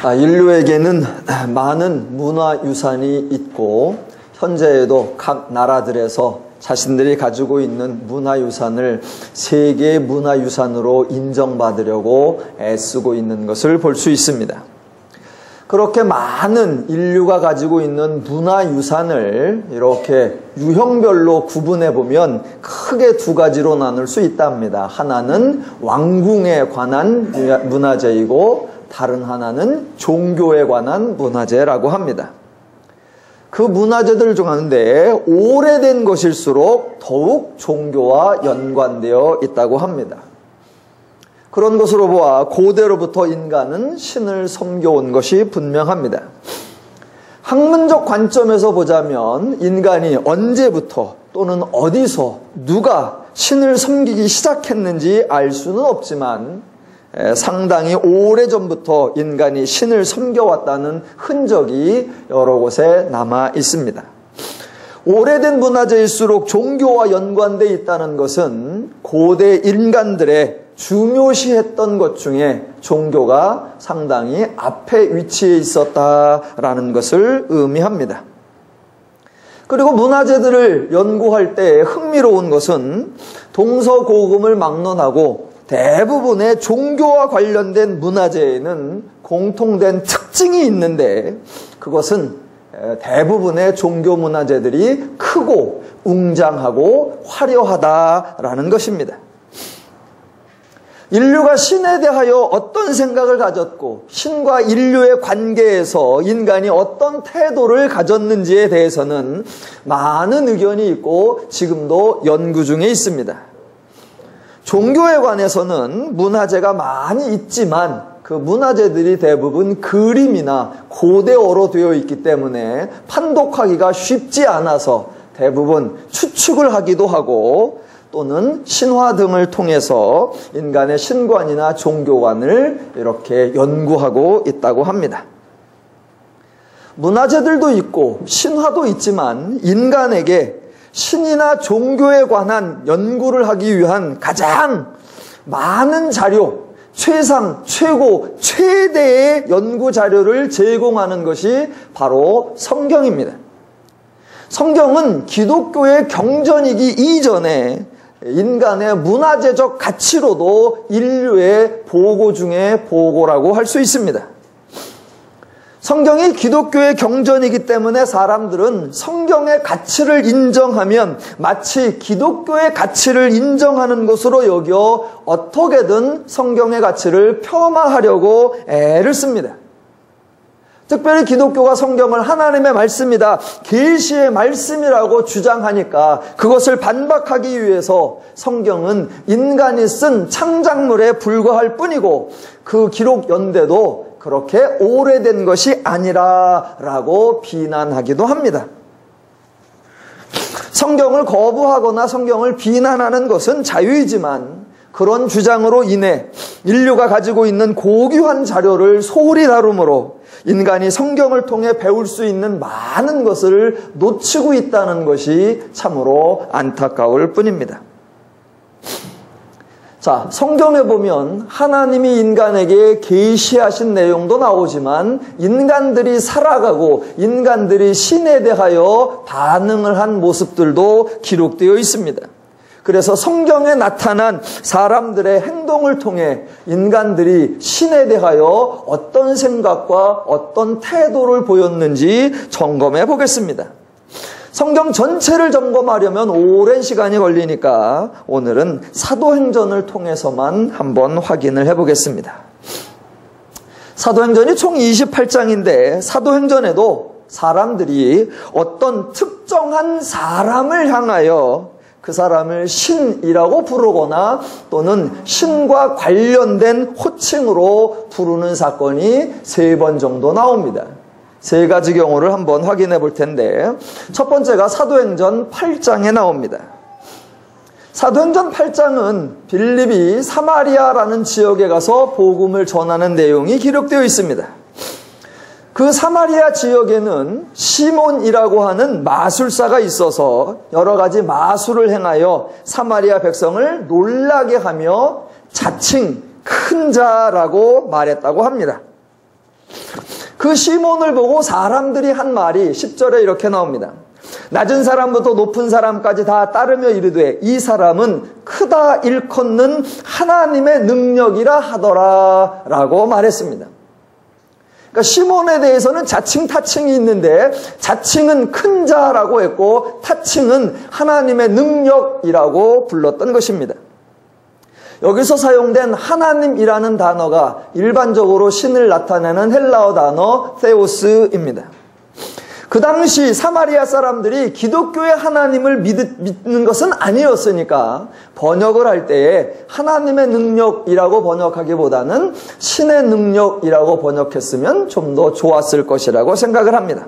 인류에게는 많은 문화유산이 있고 현재에도 각 나라들에서 자신들이 가지고 있는 문화유산을 세계 문화유산으로 인정받으려고 애쓰고 있는 것을 볼 수 있습니다. 그렇게 많은 인류가 가지고 있는 문화유산을 이렇게 유형별로 구분해 보면 크게 두 가지로 나눌 수 있답니다. 하나는 왕궁에 관한 문화재이고 다른 하나는 종교에 관한 문화재라고 합니다. 그 문화재들 중 하나인데 오래된 것일수록 더욱 종교와 연관되어 있다고 합니다. 그런 것으로 보아 고대로부터 인간은 신을 섬겨온 것이 분명합니다. 학문적 관점에서 보자면 인간이 언제부터 또는 어디서 누가 신을 섬기기 시작했는지 알 수는 없지만 상당히 오래전부터 인간이 신을 섬겨왔다는 흔적이 여러 곳에 남아 있습니다. 오래된 문화재일수록 종교와 연관되어 있다는 것은 고대 인간들의 중요시했던 것 중에 종교가 상당히 앞에 위치해 있었다라는 것을 의미합니다. 그리고 문화재들을 연구할 때 흥미로운 것은 동서고금을 막론하고 대부분의 종교와 관련된 문화재에는 공통된 특징이 있는데 그것은 대부분의 종교 문화재들이 크고 웅장하고 화려하다라는 것입니다. 인류가 신에 대하여 어떤 생각을 가졌고 신과 인류의 관계에서 인간이 어떤 태도를 가졌는지에 대해서는 많은 의견이 있고 지금도 연구 중에 있습니다. 종교에 관해서는 문화재가 많이 있지만 그 문화재들이 대부분 그림이나 고대어로 되어 있기 때문에 판독하기가 쉽지 않아서 대부분 추측을 하기도 하고 또는 신화 등을 통해서 인간의 신관이나 종교관을 이렇게 연구하고 있다고 합니다. 문화재들도 있고 신화도 있지만 인간에게 신이나 종교에 관한 연구를 하기 위한 가장 많은 자료, 최상, 최고, 최대의 연구 자료를 제공하는 것이 바로 성경입니다. 성경은 기독교의 경전이기 이전에 인간의 문화재적 가치로도 인류의 보고 중에 보고라고 할 수 있습니다. 성경이 기독교의 경전이기 때문에 사람들은 성경의 가치를 인정하면 마치 기독교의 가치를 인정하는 것으로 여겨 어떻게든 성경의 가치를 폄하하려고 애를 씁니다. 특별히 기독교가 성경을 하나님의 말씀이다, 계시의 말씀이라고 주장하니까 그것을 반박하기 위해서 성경은 인간이 쓴 창작물에 불과할 뿐이고 그 기록 연대도 그렇게 오래된 것이 아니라라고 비난하기도 합니다. 성경을 거부하거나 성경을 비난하는 것은 자유이지만 그런 주장으로 인해 인류가 가지고 있는 고귀한 자료를 소홀히 다루므로 인간이 성경을 통해 배울 수 있는 많은 것을 놓치고 있다는 것이 참으로 안타까울 뿐입니다. 자, 성경에 보면 하나님이 인간에게 계시하신 내용도 나오지만 인간들이 살아가고 인간들이 신에 대하여 반응을 한 모습들도 기록되어 있습니다. 그래서 성경에 나타난 사람들의 행동을 통해 인간들이 신에 대하여 어떤 생각과 어떤 태도를 보였는지 점검해 보겠습니다. 성경 전체를 점검하려면 오랜 시간이 걸리니까 오늘은 사도행전을 통해서만 한번 확인을 해보겠습니다. 사도행전이 총 28장인데 사도행전에도 사람들이 어떤 특정한 사람을 향하여 그 사람을 신이라고 부르거나 또는 신과 관련된 호칭으로 부르는 사건이 3번 정도 나옵니다. 3가지 경우를 한번 확인해 볼 텐데 첫 번째가 사도행전 8장에 나옵니다. 사도행전 8장은 빌립이 사마리아라는 지역에 가서 복음을 전하는 내용이 기록되어 있습니다. 그 사마리아 지역에는 시몬이라고 하는 마술사가 있어서 여러 가지 마술을 행하여 사마리아 백성을 놀라게 하며 자칭 큰 자라고 말했다고 합니다. 그 시몬을 보고 사람들이 한 말이 10절에 이렇게 나옵니다. 낮은 사람부터 높은 사람까지 다 따르며 이르되 이 사람은 크다 일컫는 하나님의 능력이라 하더라 라고 말했습니다. 그러니까 시몬에 대해서는 자칭 타칭이 있는데 자칭은 큰 자라고 했고 타칭은 하나님의 능력이라고 불렀던 것입니다. 여기서 사용된 하나님이라는 단어가 일반적으로 신을 나타내는 헬라어 단어 테오스입니다. 그 당시 사마리아 사람들이 기독교의 하나님을 믿는 것은 아니었으니까 번역을 할 때에 하나님의 능력이라고 번역하기보다는 신의 능력이라고 번역했으면 좀 더 좋았을 것이라고 생각을 합니다.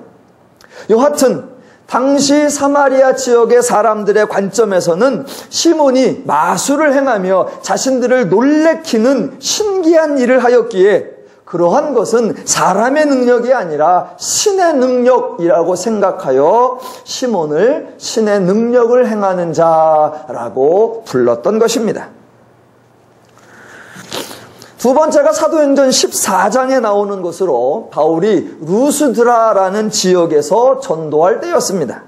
여하튼 당시 사마리아 지역의 사람들의 관점에서는 시몬이 마술을 행하며 자신들을 놀래키는 신기한 일을 하였기에 그러한 것은 사람의 능력이 아니라 신의 능력이라고 생각하여 시몬을 신의 능력을 행하는 자라고 불렀던 것입니다. 두 번째가 사도행전 14장에 나오는 것으로 바울이 루스드라라는 지역에서 전도할 때였습니다.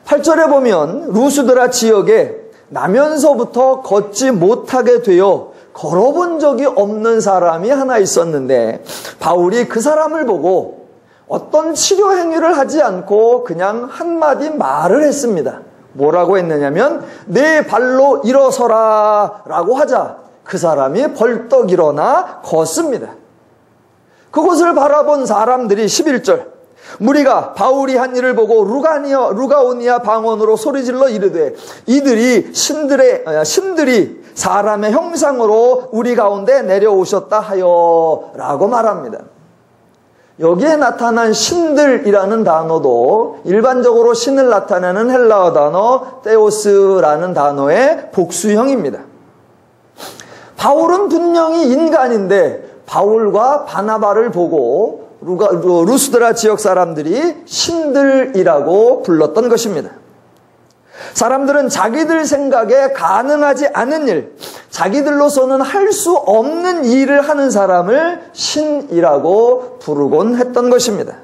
8절에 보면 루스드라 지역에 나면서부터 걷지 못하게 되어 걸어본 적이 없는 사람이 하나 있었는데 바울이 그 사람을 보고 어떤 치료 행위를 하지 않고 그냥 한마디 말을 했습니다. 뭐라고 했느냐면 내 발로 일어서라 라고 하자 그 사람이 벌떡 일어나 걷습니다. 그곳을 바라본 사람들이 11절 무리가 바울이 한 일을 보고 루가오니아 방언으로 소리질러 이르되 이들이 신들이 사람의 형상으로 우리 가운데 내려오셨다 하여 라고 말합니다. 여기에 나타난 신들이라는 단어도 일반적으로 신을 나타내는 헬라어 단어 테오스라는 단어의 복수형입니다. 바울은 분명히 인간인데 바울과 바나바를 보고 루스드라 지역 사람들이 신들이라고 불렀던 것입니다. 사람들은 자기들 생각에 가능하지 않은 일, 자기들로서는 할 수 없는 일을 하는 사람을 신이라고 부르곤 했던 것입니다.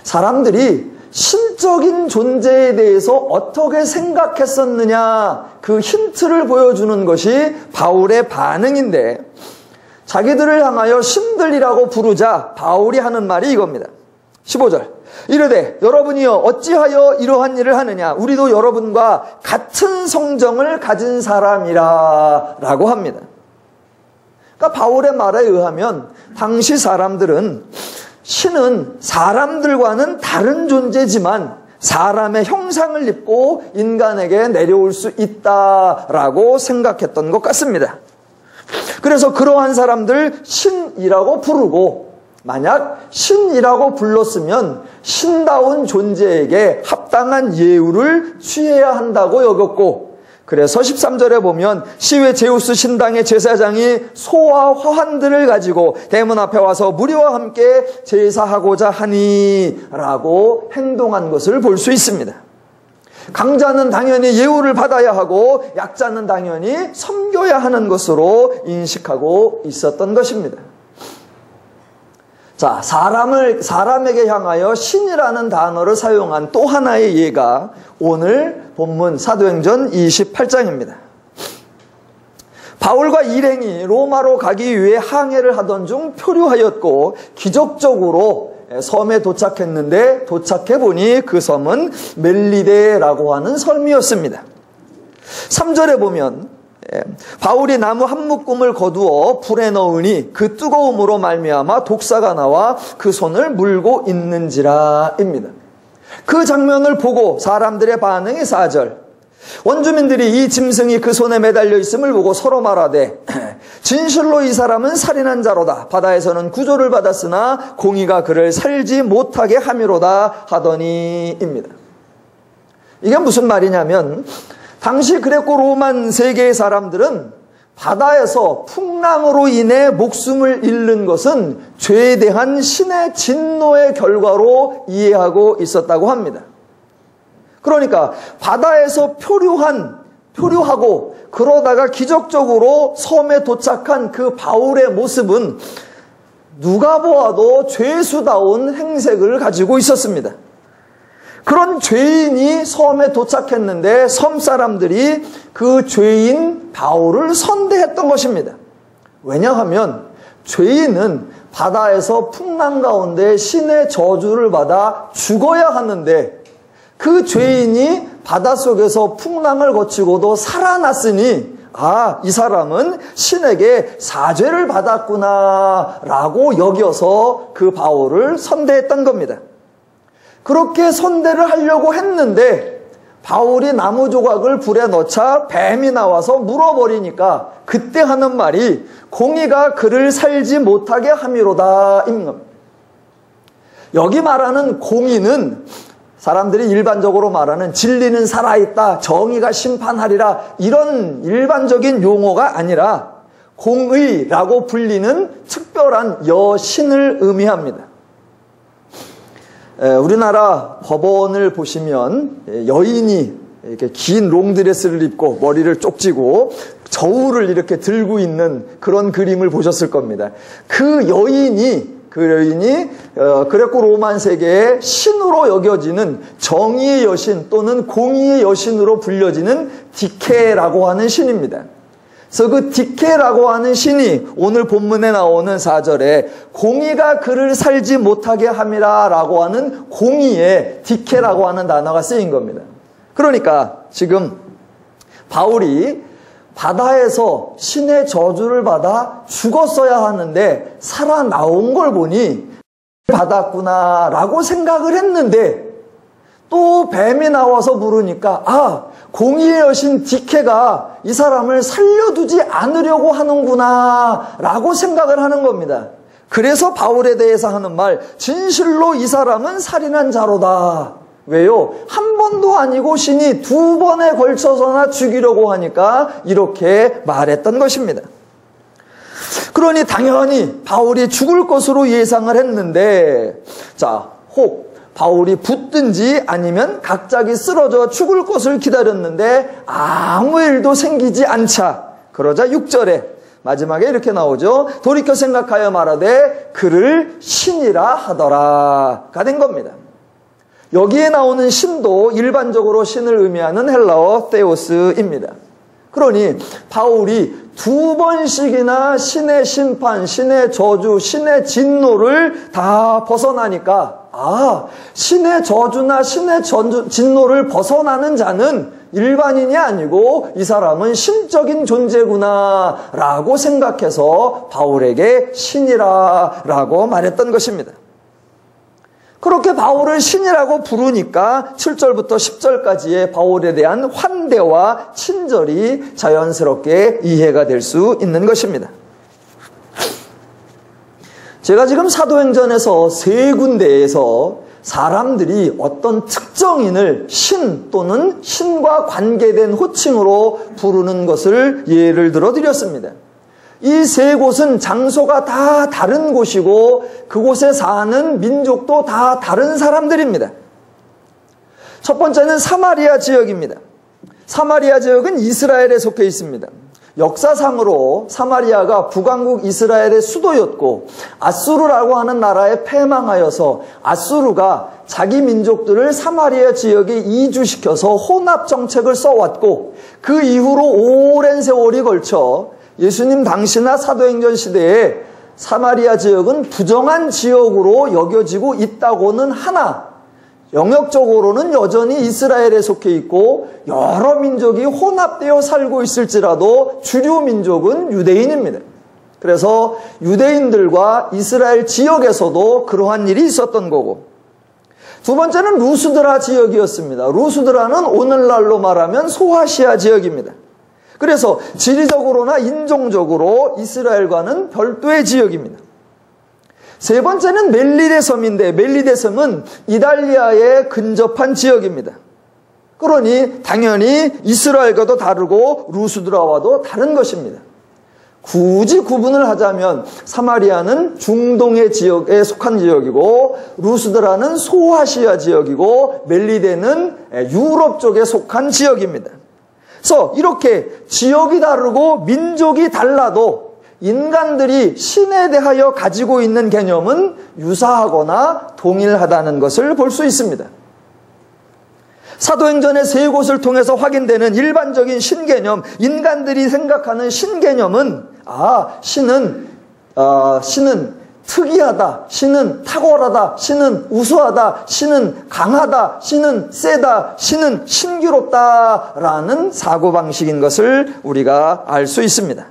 사람들이 신적인 존재에 대해서 어떻게 생각했었느냐 그 힌트를 보여주는 것이 바울의 반응인데 자기들을 향하여 신들이라고 부르자 바울이 하는 말이 이겁니다. 15절 이르되 여러분이여 어찌하여 이러한 일을 하느냐 우리도 여러분과 같은 성정을 가진 사람이라 라고 합니다. 그러니까 바울의 말에 의하면 당시 사람들은 신은 사람들과는 다른 존재지만 사람의 형상을 입고 인간에게 내려올 수 있다라고 생각했던 것 같습니다. 그래서 그러한 사람들 신이라고 부르고 만약 신이라고 불렀으면 신다운 존재에게 합당한 예우를 취해야 한다고 여겼고 그래서 13절에 보면 시외 제우스 신당의 제사장이 소와 화환들을 가지고 대문 앞에 와서 무리와 함께 제사하고자 하니 라고 행동한 것을 볼 수 있습니다. 강자는 당연히 예우를 받아야 하고 약자는 당연히 섬겨야 하는 것으로 인식하고 있었던 것입니다. 자, 사람에게 향하여 신이라는 단어를 사용한 또 하나의 예가 오늘 본문 사도행전 28장입니다. 바울과 일행이 로마로 가기 위해 항해를 하던 중 표류하였고 기적적으로 섬에 도착했는데 도착해보니 그 섬은 멜리데라고 하는 섬이었습니다. 3절에 보면 바울이 나무 한 묶음을 거두어 불에 넣으니 그 뜨거움으로 말미암아 독사가 나와 그 손을 물고 있는지라입니다. 그 장면을 보고 사람들의 반응이 4절 원주민들이 이 짐승이 그 손에 매달려 있음을 보고 서로 말하되 진실로 이 사람은 살인한 자로다. 바다에서는 구조를 받았으나 공의가 그를 살지 못하게 함이로다 하더니입니다. 이게 무슨 말이냐면 당시 그레코 로만 세계의 사람들은 바다에서 풍랑으로 인해 목숨을 잃는 것은 죄에 대한 신의 진노의 결과로 이해하고 있었다고 합니다. 그러니까 바다에서 표류하고 그러다가 기적적으로 섬에 도착한 그 바울의 모습은 누가 보아도 죄수다운 행색을 가지고 있었습니다. 그런 죄인이 섬에 도착했는데 섬 사람들이 그 죄인 바울을 선대했던 것입니다. 왜냐하면 죄인은 바다에서 풍랑 가운데 신의 저주를 받아 죽어야 하는데 그 죄인이 바닷속에서 풍랑을 거치고도 살아났으니 이 사람은 신에게 사죄를 받았구나 라고 여겨서 그 바울을 선대했던 겁니다. 그렇게 선대를 하려고 했는데 바울이 나무 조각을 불에 넣자 뱀이 나와서 물어버리니까 그때 하는 말이 공의가 그를 살지 못하게 함이로다 인 겁니다. 여기 말하는 공의는 사람들이 일반적으로 말하는 진리는 살아있다, 정의가 심판하리라 이런 일반적인 용어가 아니라 공의라고 불리는 특별한 여신을 의미합니다. 우리나라 법원을 보시면 여인이 이렇게 긴 롱드레스를 입고 머리를 쪽지고 저울을 이렇게 들고 있는 그런 그림을 보셨을 겁니다. 그 여인이 그레코 로만 세계의 신으로 여겨지는 정의의 여신 또는 공의의 여신으로 불려지는 디케라고 하는 신입니다. 그래서 그 디케라고 하는 신이 오늘 본문에 나오는 4절에 공의가 그를 살지 못하게 함이라 라고 하는 공의에 디케라고 하는 단어가 쓰인 겁니다. 그러니까 지금 바울이 바다에서 신의 저주를 받아 죽었어야 하는데 살아나온 걸 보니 받았구나 라고 생각을 했는데 또 뱀이 나와서 물으니까 공의의 여신 디케가 이 사람을 살려두지 않으려고 하는구나 라고 생각을 하는 겁니다. 그래서 바울에 대해서 하는 말, 진실로 이 사람은 살인한 자로다. 왜요? 한 번도 아니고 신이 2번에 걸쳐서나 죽이려고 하니까 이렇게 말했던 것입니다. 그러니 당연히 바울이 죽을 것으로 예상을 했는데 혹 바울이 붙든지 아니면 갑자기 쓰러져 죽을 것을 기다렸는데 아무 일도 생기지 않자 그러자 6절에 마지막에 이렇게 나오죠. 돌이켜 생각하여 말하되 그를 신이라 하더라가 된 겁니다. 여기에 나오는 신도 일반적으로 신을 의미하는 헬라어 테오스입니다. 그러니 바울이 2번씩이나 신의 심판, 신의 저주, 신의 진노를 다 벗어나니까 신의 저주나 신의 진노를 벗어나는 자는 일반인이 아니고 이 사람은 신적인 존재구나 라고 생각해서 바울에게 신이라 라고 말했던 것입니다. 그렇게 바울을 신이라고 부르니까 7절부터 10절까지의 바울에 대한 환대와 친절이 자연스럽게 이해가 될 수 있는 것입니다. 제가 지금 사도행전에서 3군데에서 사람들이 어떤 특정인을 신 또는 신과 관계된 호칭으로 부르는 것을 예를 들어 드렸습니다. 이 3곳은 장소가 다 다른 곳이고 그곳에 사는 민족도 다 다른 사람들입니다. 첫 번째는 사마리아 지역입니다. 사마리아 지역은 이스라엘에 속해 있습니다. 역사상으로 사마리아가 북왕국 이스라엘의 수도였고 아수르라고 하는 나라에 패망하여서 아수르가 자기 민족들을 사마리아 지역에 이주시켜서 혼합 정책을 써왔고 그 이후로 오랜 세월이 걸쳐 예수님 당시나 사도행전 시대에 사마리아 지역은 부정한 지역으로 여겨지고 있다고는 하나 영역적으로는 여전히 이스라엘에 속해 있고 여러 민족이 혼합되어 살고 있을지라도 주류 민족은 유대인입니다. 그래서 유대인들과 이스라엘 지역에서도 그러한 일이 있었던 거고, 두 번째는 루스드라 지역이었습니다. 루스드라는 오늘날로 말하면 소아시아 지역입니다. 그래서 지리적으로나 인종적으로 이스라엘과는 별도의 지역입니다. 세 번째는 멜리데 섬인데 멜리데 섬은 이달리아에 근접한 지역입니다. 그러니 당연히 이스라엘과도 다르고 루스드라와도 다른 것입니다. 굳이 구분을 하자면 사마리아는 중동의 지역에 속한 지역이고 루스드라는 소아시아 지역이고 멜리데는 유럽 쪽에 속한 지역입니다. 그래서 이렇게 지역이 다르고 민족이 달라도 인간들이 신에 대하여 가지고 있는 개념은 유사하거나 동일하다는 것을 볼 수 있습니다. 사도행전의 세 곳을 통해서 확인되는 일반적인 신개념, 인간들이 생각하는 신개념은 신은 특이하다, 신은 탁월하다, 신은 우수하다, 신은 강하다, 신은 세다, 신은 신기롭다라는 사고방식인 것을 우리가 알 수 있습니다.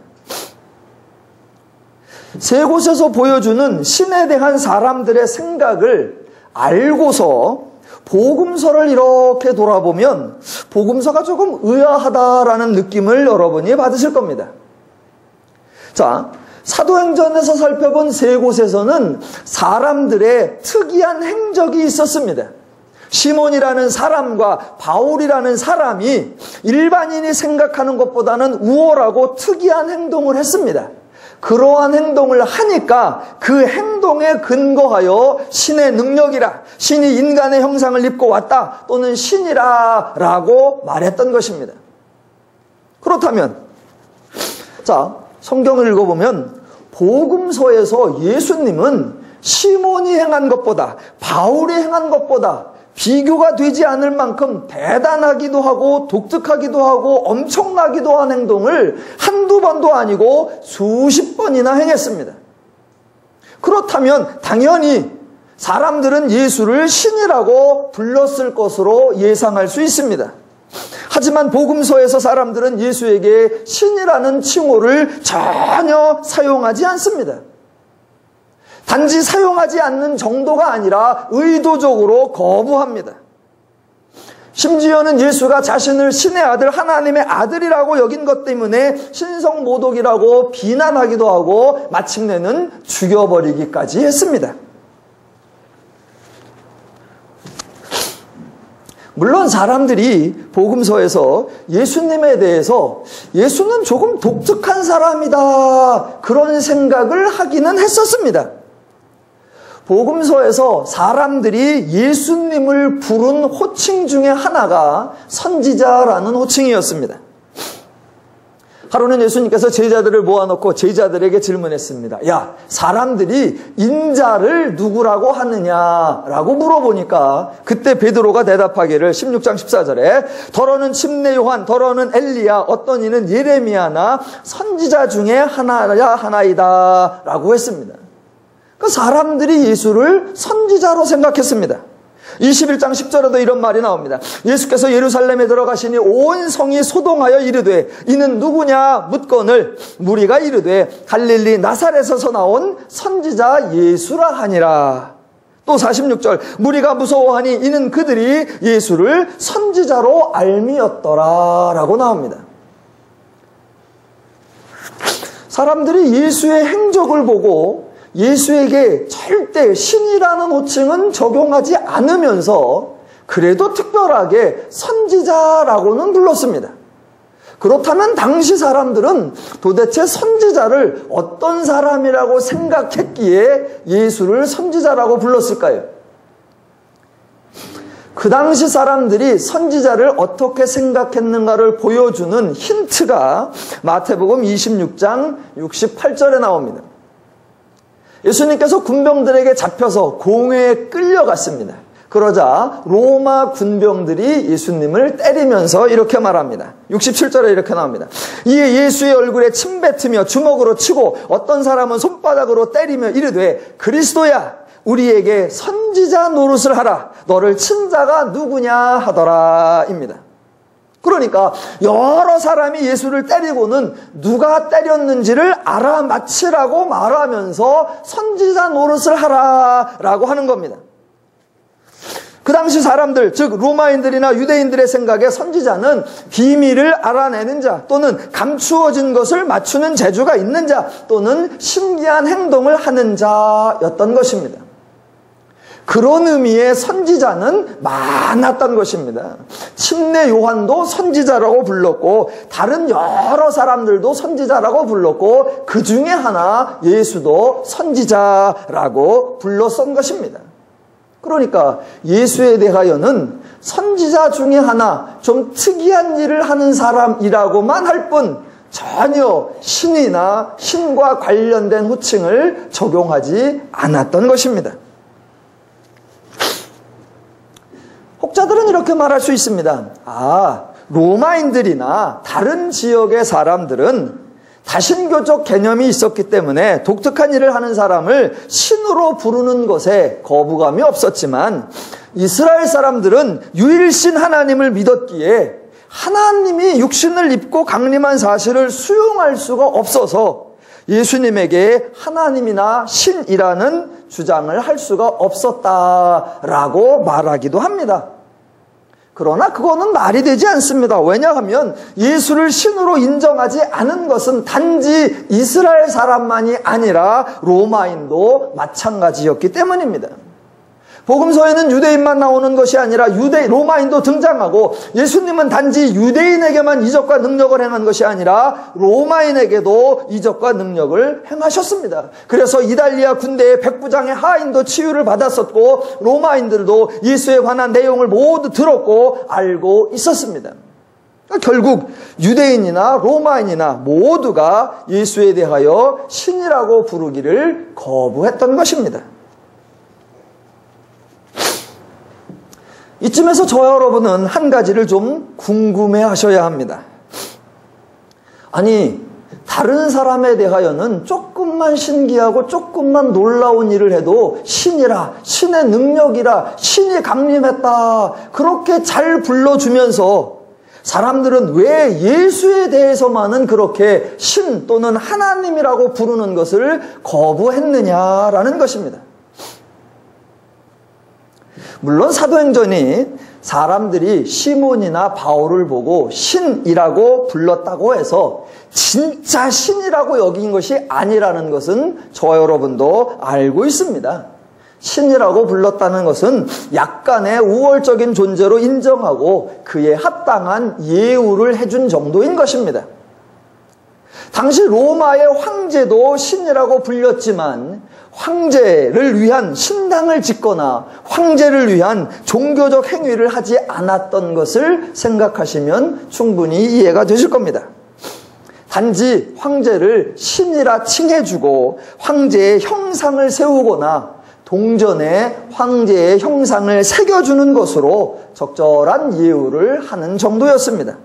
세 곳에서 보여주는 신에 대한 사람들의 생각을 알고서 복음서를 이렇게 돌아보면 복음서가 조금 의아하다라는 느낌을 여러분이 받으실 겁니다. 자, 사도행전에서 살펴본 세 곳에서는 사람들의 특이한 행적이 있었습니다. 시몬이라는 사람과 바울이라는 사람이 일반인이 생각하는 것보다는 우월하고 특이한 행동을 했습니다. 그러한 행동을 하니까 그 행동에 근거하여 신의 능력이라, 신이 인간의 형상을 입고 왔다, 또는 신이라 라고 말했던 것입니다. 그렇다면 성경을 읽어보면 복음서에서 예수님은 시몬이 행한 것보다, 바울이 행한 것보다 비교가 되지 않을 만큼 대단하기도 하고 독특하기도 하고 엄청나기도 한 행동을 한두 번도 아니고 수십 번이나 행했습니다. 그렇다면 당연히 사람들은 예수를 신이라고 불렀을 것으로 예상할 수 있습니다. 하지만 복음서에서 사람들은 예수에게 신이라는 칭호를 전혀 사용하지 않습니다. 단지 사용하지 않는 정도가 아니라 의도적으로 거부합니다. 심지어는 예수가 자신을 신의 아들, 하나님의 아들이라고 여긴 것 때문에 신성모독이라고 비난하기도 하고 마침내는 죽여버리기까지 했습니다. 물론 사람들이 복음서에서 예수님에 대해서 예수는 조금 독특한 사람이다, 그런 생각을 하기는 했었습니다. 복음서에서 사람들이 예수님을 부른 호칭 중에 하나가 선지자라는 호칭이었습니다. 하루는 예수님께서 제자들을 모아놓고 제자들에게 질문했습니다. 야, 사람들이 인자를 누구라고 하느냐라고 물어보니까 그때 베드로가 대답하기를 16장 14절에 더러는 침례 요한, 더러는 엘리야, 어떤 이는 예레미야나 선지자 중에 하나이다 라고 했습니다. 그 사람들이 예수를 선지자로 생각했습니다. 21장 10절에도 이런 말이 나옵니다. 예수께서 예루살렘에 들어가시니 온 성이 소동하여 이르되 이는 누구냐 묻거늘 무리가 이르되 갈릴리 나사렛에서 나온 선지자 예수라 하니라. 또 46절 무리가 무서워하니 이는 그들이 예수를 선지자로 알미었더라 라고 나옵니다. 사람들이 예수의 행적을 보고 예수에게 절대 신이라는 호칭은 적용하지 않으면서 그래도 특별하게 선지자라고는 불렀습니다. 그렇다면 당시 사람들은 도대체 선지자를 어떤 사람이라고 생각했기에 예수를 선지자라고 불렀을까요? 그 당시 사람들이 선지자를 어떻게 생각했는가를 보여주는 힌트가 마태복음 26장 68절에 나옵니다. 예수님께서 군병들에게 잡혀서 공회에 끌려갔습니다. 그러자 로마 군병들이 예수님을 때리면서 이렇게 말합니다. 67절에 이렇게 나옵니다. 이에 예수의 얼굴에 침 뱉으며 주먹으로 치고 어떤 사람은 손바닥으로 때리며 이르되 그리스도야 우리에게 선지자 노릇을 하라. 너를 친 자가 누구냐 하더라 입니다. 그러니까 여러 사람이 예수를 때리고는 누가 때렸는지를 알아맞히라고 말하면서 선지자 노릇을 하라라고 하는 겁니다. 그 당시 사람들, 즉 로마인들이나 유대인들의 생각에 선지자는 비밀을 알아내는 자, 또는 감추어진 것을 맞추는 재주가 있는 자, 또는 신기한 행동을 하는 자였던 것입니다. 그런 의미의 선지자는 많았던 것입니다. 침례 요한도 선지자라고 불렀고 다른 여러 사람들도 선지자라고 불렀고 그 중에 하나 예수도 선지자라고 불렀던 것입니다. 그러니까 예수에 대하여는 선지자 중에 하나 좀 특이한 일을 하는 사람이라고만 할 뿐 전혀 신이나 신과 관련된 호칭을 적용하지 않았던 것입니다. 혹자들은 이렇게 말할 수 있습니다. 로마인들이나 다른 지역의 사람들은 다신교적 개념이 있었기 때문에 독특한 일을 하는 사람을 신으로 부르는 것에 거부감이 없었지만 이스라엘 사람들은 유일신 하나님을 믿었기에 하나님이 육신을 입고 강림한 사실을 수용할 수가 없어서 예수님에게 하나님이나 신이라는 주장을 할 수가 없었다라고 말하기도 합니다. 그러나 그거는 말이 되지 않습니다. 왜냐하면 예수를 신으로 인정하지 않은 것은 단지 이스라엘 사람만이 아니라 로마인도 마찬가지였기 때문입니다. 복음서에는 유대인만 나오는 것이 아니라 로마인도 등장하고 예수님은 단지 유대인에게만 이적과 능력을 행한 것이 아니라 로마인에게도 이적과 능력을 행하셨습니다. 그래서 이달리아 군대의 백부장의 하인도 치유를 받았었고 로마인들도 예수에 관한 내용을 모두 들었고 알고 있었습니다. 결국 유대인이나 로마인이나 모두가 예수에 대하여 신이라고 부르기를 거부했던 것입니다. 이쯤에서 저와 여러분은 한 가지를 좀 궁금해 하셔야 합니다. 아니, 다른 사람에 대하여는 조금만 신기하고 조금만 놀라운 일을 해도 신이라, 신의 능력이라, 신이 강림했다, 그렇게 잘 불러주면서 사람들은 왜 예수에 대해서만은 그렇게 신 또는 하나님이라고 부르는 것을 거부했느냐라는 것입니다. 물론 사도행전이 사람들이 시몬이나 바울을 보고 신이라고 불렀다고 해서 진짜 신이라고 여긴 것이 아니라는 것은 저와 여러분도 알고 있습니다. 신이라고 불렀다는 것은 약간의 우월적인 존재로 인정하고 그에 합당한 예우를 해준 정도인 것입니다. 당시 로마의 황제도 신이라고 불렸지만 황제를 위한 신당을 짓거나 황제를 위한 종교적 행위를 하지 않았던 것을 생각하시면 충분히 이해가 되실 겁니다. 단지 황제를 신이라 칭해주고 황제의 형상을 세우거나 동전에 황제의 형상을 새겨주는 것으로 적절한 예우를 하는 정도였습니다.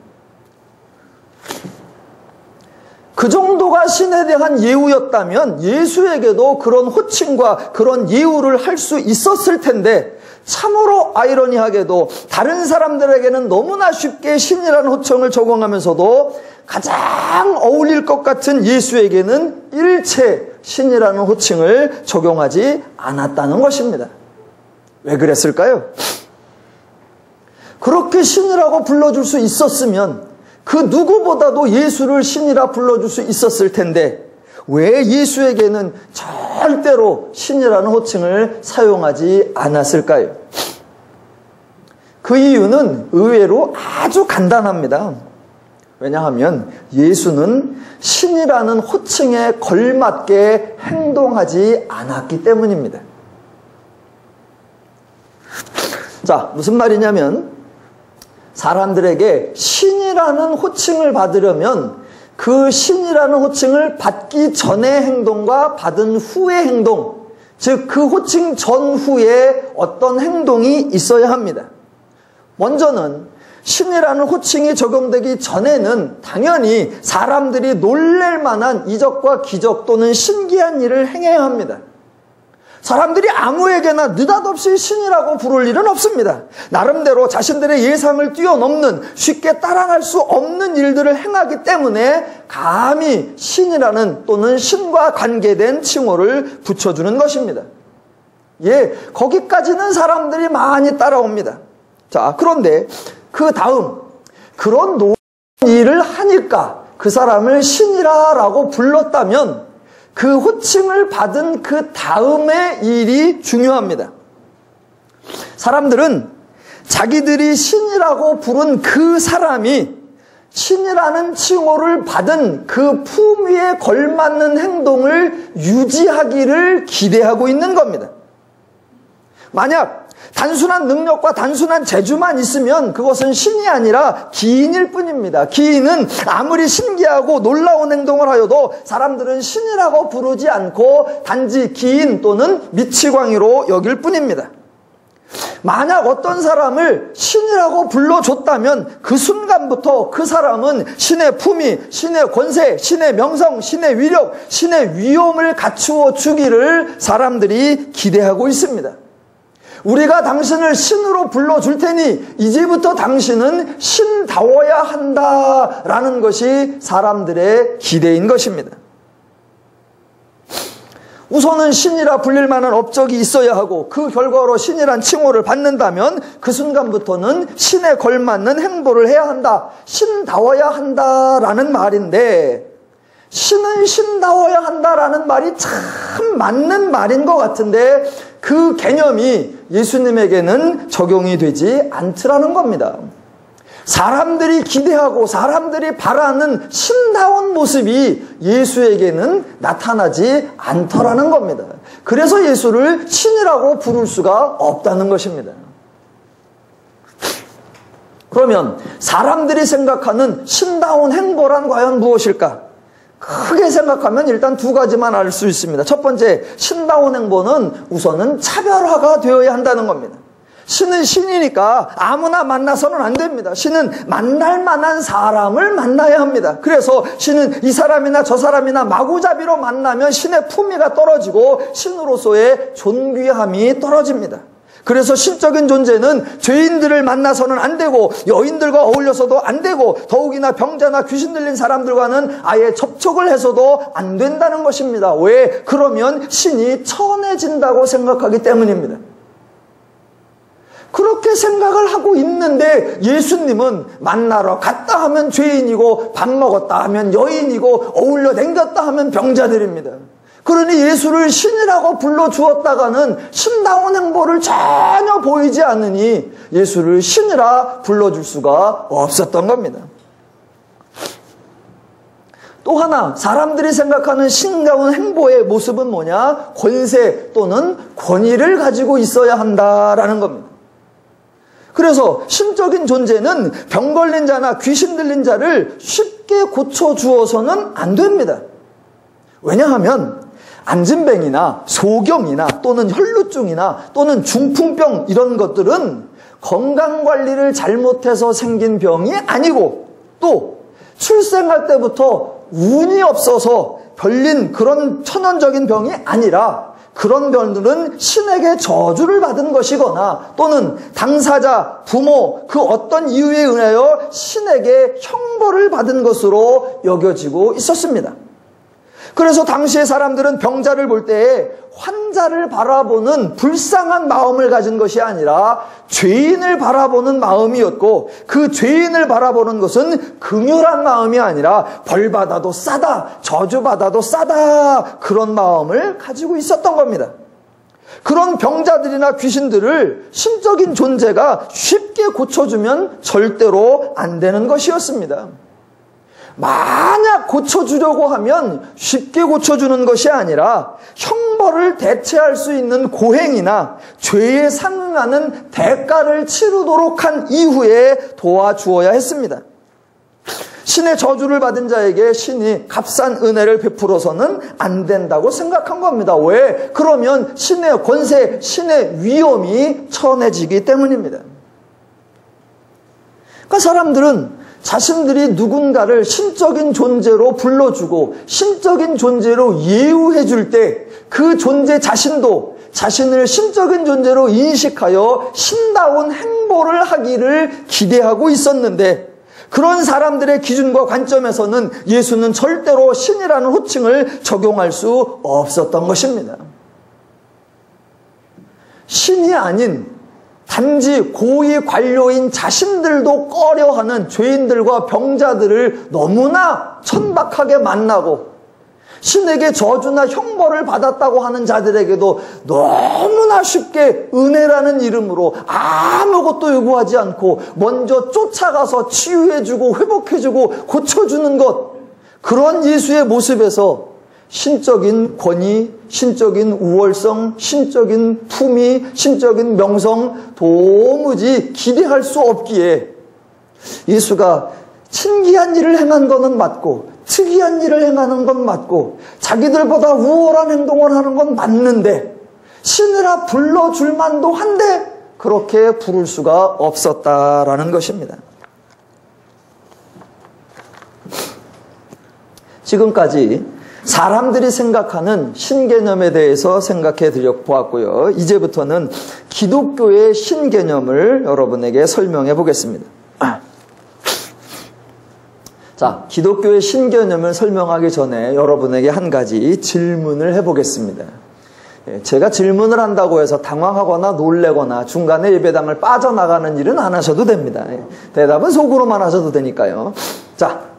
그 정도가 신에 대한 예우였다면 예수에게도 그런 호칭과 그런 예우를 할 수 있었을 텐데 참으로 아이러니하게도 다른 사람들에게는 너무나 쉽게 신이라는 호칭을 적용하면서도 가장 어울릴 것 같은 예수에게는 일체 신이라는 호칭을 적용하지 않았다는 것입니다. 왜 그랬을까요? 그렇게 신이라고 불러줄 수 있었으면 그 누구보다도 예수를 신이라 불러줄 수 있었을 텐데 왜 예수에게는 절대로 신이라는 호칭을 사용하지 않았을까요? 그 이유는 의외로 아주 간단합니다. 왜냐하면 예수는 신이라는 호칭에 걸맞게 행동하지 않았기 때문입니다. 자, 무슨 말이냐면 사람들에게 신이라는 호칭을 받으려면 그 신이라는 호칭을 받기 전의 행동과 받은 후의 행동, 즉 그 호칭 전후에 어떤 행동이 있어야 합니다. 먼저는 신이라는 호칭이 적용되기 전에는 당연히 사람들이 놀랄 만한 이적과 기적 또는 신기한 일을 행해야 합니다. 사람들이 아무에게나 느닷없이 신이라고 부를 일은 없습니다. 나름대로 자신들의 예상을 뛰어넘는 쉽게 따라갈 수 없는 일들을 행하기 때문에 감히 신이라는 또는 신과 관계된 칭호를 붙여주는 것입니다. 거기까지는 사람들이 많이 따라옵니다. 자, 그런데 그 다음 그런 놀라운 일을 하니까 그 사람을 신이라고 불렀다면 그 호칭을 받은 그 다음의 일이 중요합니다. 사람들은 자기들이 신이라고 부른 그 사람이 신이라는 칭호를 받은 그 품위에 걸맞는 행동을 유지하기를 기대하고 있는 겁니다. 만약 단순한 능력과 단순한 재주만 있으면 그것은 신이 아니라 기인일 뿐입니다. 기인은 아무리 신기하고 놀라운 행동을 하여도 사람들은 신이라고 부르지 않고 단지 기인 또는 미치광이로 여길 뿐입니다. 만약 어떤 사람을 신이라고 불러줬다면 그 순간부터 그 사람은 신의 품위, 신의 권세, 신의 명성, 신의 위력, 신의 위엄을 갖추어 주기를 사람들이 기대하고 있습니다. 우리가 당신을 신으로 불러줄 테니 이제부터 당신은 신다워야 한다라는 것이 사람들의 기대인 것입니다. 우선은 신이라 불릴 만한 업적이 있어야 하고 그 결과로 신이란 칭호를 받는다면 그 순간부터는 신에 걸맞는 행보를 해야 한다. 신다워야 한다라는 말인데 신은 신다워야 한다라는 말이 참 맞는 말인 것 같은데 그 개념이 예수님에게는 적용이 되지 않더라는 겁니다. 사람들이 기대하고 사람들이 바라는 신다운 모습이 예수에게는 나타나지 않더라는 겁니다. 그래서 예수를 신이라고 부를 수가 없다는 것입니다. 그러면 사람들이 생각하는 신다운 행보란 과연 무엇일까? 크게 생각하면 일단 두 가지만 알 수 있습니다. 첫 번째, 신다운 행보는 우선은 차별화가 되어야 한다는 겁니다. 신은 신이니까 아무나 만나서는 안 됩니다. 신은 만날 만한 사람을 만나야 합니다. 그래서 신은 이 사람이나 저 사람이나 마구잡이로 만나면 신의 품위가 떨어지고 신으로서의 존귀함이 떨어집니다. 그래서 신적인 존재는 죄인들을 만나서는 안 되고 여인들과 어울려서도 안 되고 더욱이나 병자나 귀신 들린 사람들과는 아예 접촉을 해서도 안 된다는 것입니다. 왜? 그러면 신이 천해진다고 생각하기 때문입니다. 그렇게 생각을 하고 있는데 예수님은 만나러 갔다 하면 죄인이고 밥 먹었다 하면 여인이고 어울려 댕겼다 하면 병자들입니다. 그러니 예수를 신이라고 불러주었다가는 신다운 행보를 전혀 보이지 않으니 예수를 신이라 불러줄 수가 없었던 겁니다. 또 하나 사람들이 생각하는 신다운 행보의 모습은 뭐냐? 권세 또는 권위를 가지고 있어야 한다라는 겁니다. 그래서 신적인 존재는 병 걸린 자나 귀신 들린 자를 쉽게 고쳐주어서는 안 됩니다. 왜냐하면 안진뱅이나 소경이나 또는 혈루증이나 또는 중풍병 이런 것들은 건강관리를 잘못해서 생긴 병이 아니고 또 출생할 때부터 운이 없어서 걸린 그런 천연적인 병이 아니라 그런 병들은 신에게 저주를 받은 것이거나 또는 당사자, 부모 그 어떤 이유에 의하여 신에게 형벌을 받은 것으로 여겨지고 있었습니다. 그래서 당시의 사람들은 병자를 볼 때에 환자를 바라보는 불쌍한 마음을 가진 것이 아니라 죄인을 바라보는 마음이었고 그 죄인을 바라보는 것은 긍휼한 마음이 아니라 벌받아도 싸다, 저주받아도 싸다 그런 마음을 가지고 있었던 겁니다. 그런 병자들이나 귀신들을 신적인 존재가 쉽게 고쳐주면 절대로 안 되는 것이었습니다. 만약 고쳐주려고 하면 쉽게 고쳐주는 것이 아니라 형벌을 대체할 수 있는 고행이나 죄에 상응하는 대가를 치르도록 한 이후에 도와주어야 했습니다. 신의 저주를 받은 자에게 신이 값싼 은혜를 베풀어서는 안 된다고 생각한 겁니다. 왜? 그러면 신의 권세, 신의 위엄이 천해지기 때문입니다. 그러니까 사람들은 자신들이 누군가를 신적인 존재로 불러주고 신적인 존재로 예우해 줄 때 그 존재 자신도 자신을 신적인 존재로 인식하여 신다운 행보를 하기를 기대하고 있었는데 그런 사람들의 기준과 관점에서는 예수는 절대로 신이라는 호칭을 적용할 수 없었던 것입니다. 신이 아닌 단지 고위 관료인 자신들도 꺼려하는 죄인들과 병자들을 너무나 천박하게 만나고 신에게 저주나 형벌을 받았다고 하는 자들에게도 너무나 쉽게 은혜라는 이름으로 아무것도 요구하지 않고 먼저 쫓아가서 치유해주고 회복해주고 고쳐주는 것, 그런 예수의 모습에서 신적인 권위, 신적인 우월성, 신적인 품위, 신적인 명성 도무지 기대할 수 없기에 예수가 신기한 일을 행한 것은 맞고 특이한 일을 행하는 건 맞고 자기들보다 우월한 행동을 하는 건 맞는데 신이라 불러줄 만도 한데 그렇게 부를 수가 없었다라는 것입니다. 지금까지 사람들이 생각하는 신개념에 대해서 생각해 보았고요. 이제부터는 기독교의 신개념을 여러분에게 설명해 보겠습니다. 자, 기독교의 신개념을 설명하기 전에 여러분에게 한 가지 질문을 해보겠습니다. 제가 질문을 한다고 해서 당황하거나 놀래거나 중간에 예배당을 빠져나가는 일은 안 하셔도 됩니다. 대답은 속으로만 하셔도 되니까요. 자,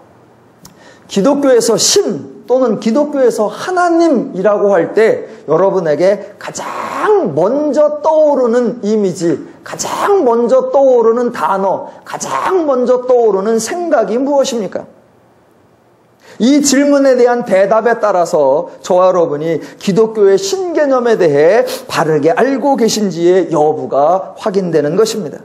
기독교에서 신 또는 기독교에서 하나님이라고 할 때 여러분에게 가장 먼저 떠오르는 이미지, 가장 먼저 떠오르는 단어, 가장 먼저 떠오르는 생각이 무엇입니까? 이 질문에 대한 대답에 따라서 저와 여러분이 기독교의 신개념에 대해 바르게 알고 계신지의 여부가 확인되는 것입니다.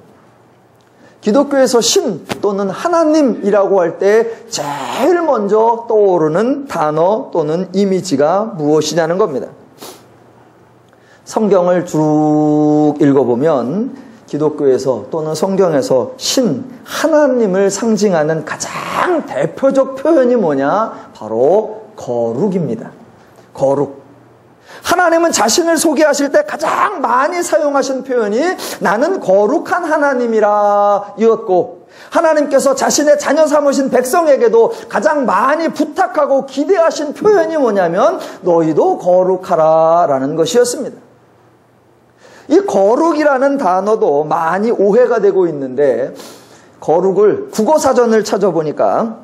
기독교에서 신 또는 하나님이라고 할 때 제일 먼저 떠오르는 단어 또는 이미지가 무엇이냐는 겁니다. 성경을 쭉 읽어보면 기독교에서 또는 성경에서 신, 하나님을 상징하는 가장 대표적 표현이 뭐냐? 바로 거룩입니다. 거룩. 하나님은 자신을 소개하실 때 가장 많이 사용하신 표현이 나는 거룩한 하나님이라 이었고, 하나님께서 자신의 자녀 삼으신 백성에게도 가장 많이 부탁하고 기대하신 표현이 뭐냐면 너희도 거룩하라 라는 것이었습니다. 이 거룩이라는 단어도 많이 오해가 되고 있는데, 거룩을 국어사전을 찾아보니까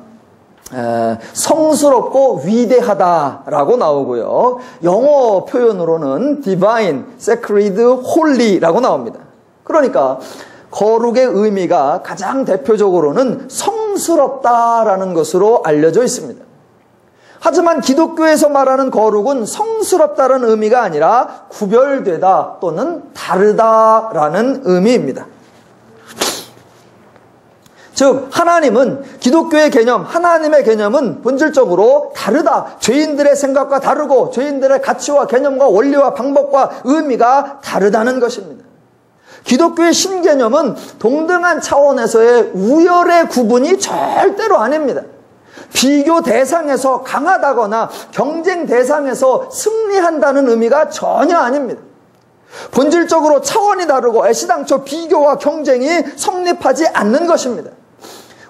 성스럽고 위대하다라고 나오고요. 영어 표현으로는 divine, sacred, holy라고 나옵니다. 그러니까 거룩의 의미가 가장 대표적으로는 성스럽다라는 것으로 알려져 있습니다. 하지만 기독교에서 말하는 거룩은 성스럽다는 의미가 아니라 구별되다 또는 다르다라는 의미입니다. 즉 하나님은 기독교의 개념, 하나님의 개념은 본질적으로 다르다. 죄인들의 생각과 다르고 죄인들의 가치와 개념과 원리와 방법과 의미가 다르다는 것입니다. 기독교의 신개념은 동등한 차원에서의 우열의 구분이 절대로 아닙니다. 비교 대상에서 강하다거나 경쟁 대상에서 승리한다는 의미가 전혀 아닙니다. 본질적으로 차원이 다르고 애시당초 비교와 경쟁이 성립하지 않는 것입니다.